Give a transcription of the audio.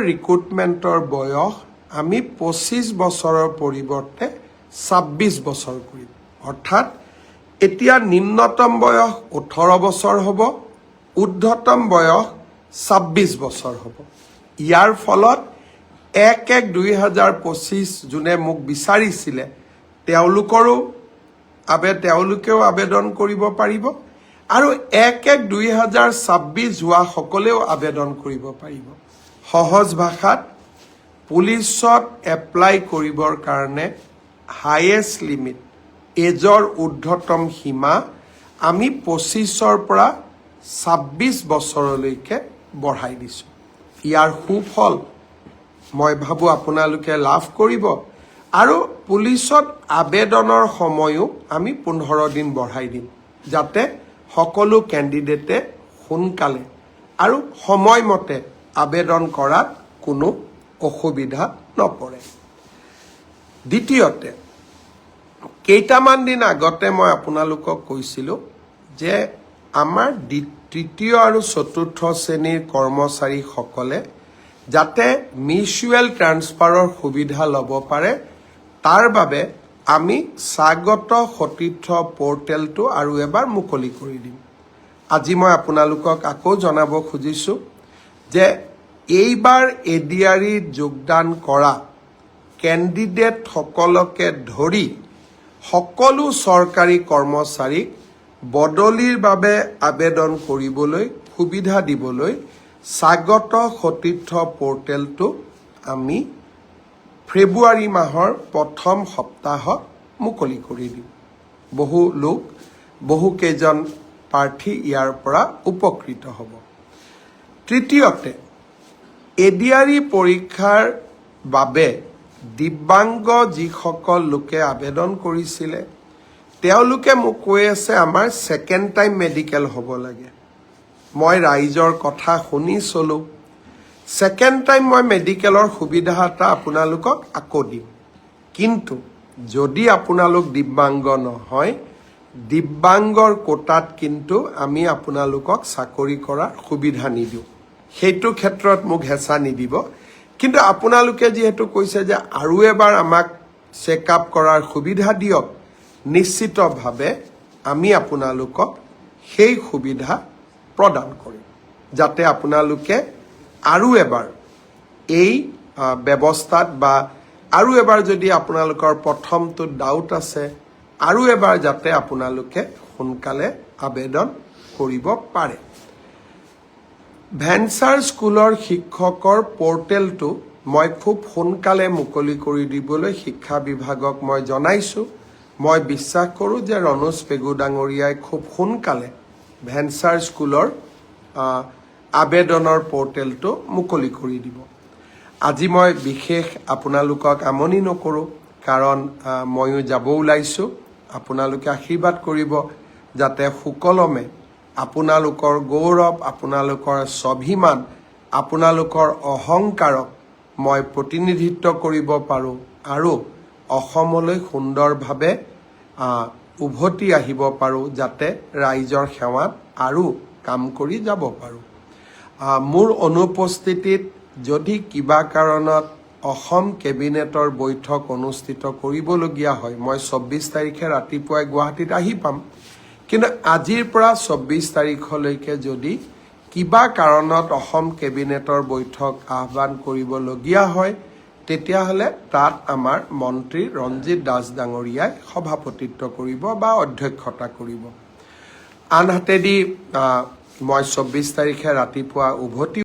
ৰিক্ৰুটমেণ্টৰ বয়স আমি 25 বছৰৰ পৰিৱৰ্তে 26 বছৰ কৰিম। অৰ্থাৎ এতিয়া নিম্নতম বয়স 18 বছৰ হ'ব, ঊৰ্ধ্বতম বয়স 26 বছৰ হ'ব। ইয়াৰ ফলত 1-1-2025 যোনে মোক বিচাৰিছিলে তেওঁলোকেও আবেদন কৰিব পাৰিব আৰু 1-1-2026 হোৱা সকলেও আবেদন কৰিব পাৰিব। সহজ ভাষাত পুলিচত এপ্লাই কৰিবৰ কাৰণে হাইয়েষ্ট লিমিট এজৰ ঊৰ্ধ্বতম সীমা আমি 25ৰ পৰা 26 বছৰলৈকে বঢ়াই দিছোঁ। ইয়াৰ সুফল মই ভাবোঁ আপোনালোকে লাভ কৰিব আৰু পুলিচত আবেদনৰ সময়ো আমি 15 দিন বঢ়াই দিম যাতে সকলো কেণ্ডিডেটে সোনকালে আৰু সময়মতে আবেদন কৰাত কোনো অসুবিধা নপৰে। দ্বিতীয়তে, কেইটামান দিন আগতে মই আপোনালোকক কৈছিলোঁ যে আমাৰ তৃতীয় আৰু চতুৰ্থ শ্ৰেণীৰ কৰ্মচাৰীসকলে যাতে মিউচুৱেল ট্ৰান্সফাৰৰ সুবিধা ল'ব পাৰে তাৰ বাবে আমি স্বাগত সতীৰ্থ পৰ্টেলটো আৰু এবাৰ মুকলি কৰি দিম। আজি মই আপোনালোকক আকৌ জনাব খুজিছোঁ যে এইবাৰ এডিআৰিত যোগদান কৰা কেণ্ডিডেটসকলকে ধৰি সকলো চৰকাৰী কৰ্মচাৰীক বদলিৰ বাবে আবেদন কৰিবলৈ সুবিধা দিবলৈ স্বাগত সতীৰ্থ পৰ্টেলটো আমি ফেব্ৰুৱাৰী মাহৰ প্ৰথম সপ্তাহত মুকলি কৰি দিম। বহুকেইজন প্ৰাৰ্থী ইয়াৰ পৰা উপকৃত হ'ব। তৃতীয়তে, এডিআৰি পৰীক্ষাৰ বাবে দিব্যাংগ যিসকল লোকে আবেদন কৰিছিলে তেওঁলোকে মোক কৈ আছে আমাৰ ছেকেণ্ড টাইম মেডিকেল হ'ব লাগে। মই ৰাইজৰ কথা শুনি চলোঁ। ছেকেণ্ড টাইম মই মেডিকেলৰ সুবিধা এটা আপোনালোকক আকৌ দিম। কিন্তু যদি আপোনালোক দিব্যাংগ নহয়, দিব্যাংগৰ কোটাত কিন্তু আমি আপোনালোকক চাকৰি কৰাৰ সুবিধা নিদিওঁ। সেইটো ক্ষেত্ৰত মোক হেঁচা নিদিব। কিন্তু আপোনালোকে যিহেতু কৈছে যে আৰু এবাৰ আমাক চেক আপ কৰাৰ সুবিধা দিয়ক, নিশ্চিতভাৱে আমি আপোনালোকক সেই সুবিধা প্ৰদান কৰিম যাতে আপোনালোকে আৰু এবাৰ এই ব্যৱস্থাত বা আৰু এবাৰ যদি আপোনালোকৰ প্ৰথমটো ডাউট আছে আৰু এবাৰ যাতে আপোনালোকে সোনকালে আবেদন কৰিব পাৰে। ভেঞ্চাৰ স্কুলৰ শিক্ষকৰ পৰ্টেলটো মই খুব সোনকালে মুকলি কৰি দিবলৈ শিক্ষা বিভাগক মই জনাইছোঁ। মই বিশ্বাস কৰোঁ যে ৰণোজ পেগু ডাঙৰীয়াই খুব সোনকালে ভেঞ্চাৰ স্কুলৰ আবেদনৰ পৰ্টেলটো মুকলি কৰি দিব। আজি মই বিশেষ আপোনালোকক আমনি নকৰোঁ, কাৰণ ময়ো যাব ওলাইছোঁ। আপোনালোকে আশীৰ্বাদ কৰিব যাতে সুকলমে আপোনালোকৰ গৌৰৱ, আপোনালোকৰ স্বাভিমান, আপোনালোকৰ অহংকাৰক মই প্ৰতিনিধিত্ব কৰিব পাৰোঁ আৰু অসমলৈ সুন্দৰভাৱে উভতি আহিব পাৰোঁ, যাতে ৰাইজৰ সেৱাত আৰু কাম কৰি যাব পাৰোঁ। মোৰ অনুপস্থিতিত যদি কিবা কাৰণত অসম কেবিনেটৰ বৈঠক অনুষ্ঠিত কৰিবলগীয়া হয়, মই 24 তাৰিখে ৰাতিপুৱাই গুৱাহাটীত আহি পাম। কিন্তু আজিৰ পৰা 24 তাৰিখলৈকে যদি কিবা কাৰণত অসম কেবিনেটৰ বৈঠক আহ্বান কৰিবলগীয়া হয়, তেতিয়াহ'লে তাত আমাৰ মন্ত্ৰী ৰঞ্জিত দাস ডাঙৰীয়াই সভাপতিত্ব কৰিব বা অধ্যক্ষতা কৰিব। আনহাতেদি মই 24 তাৰিখে ৰাতিপুৱা উভতি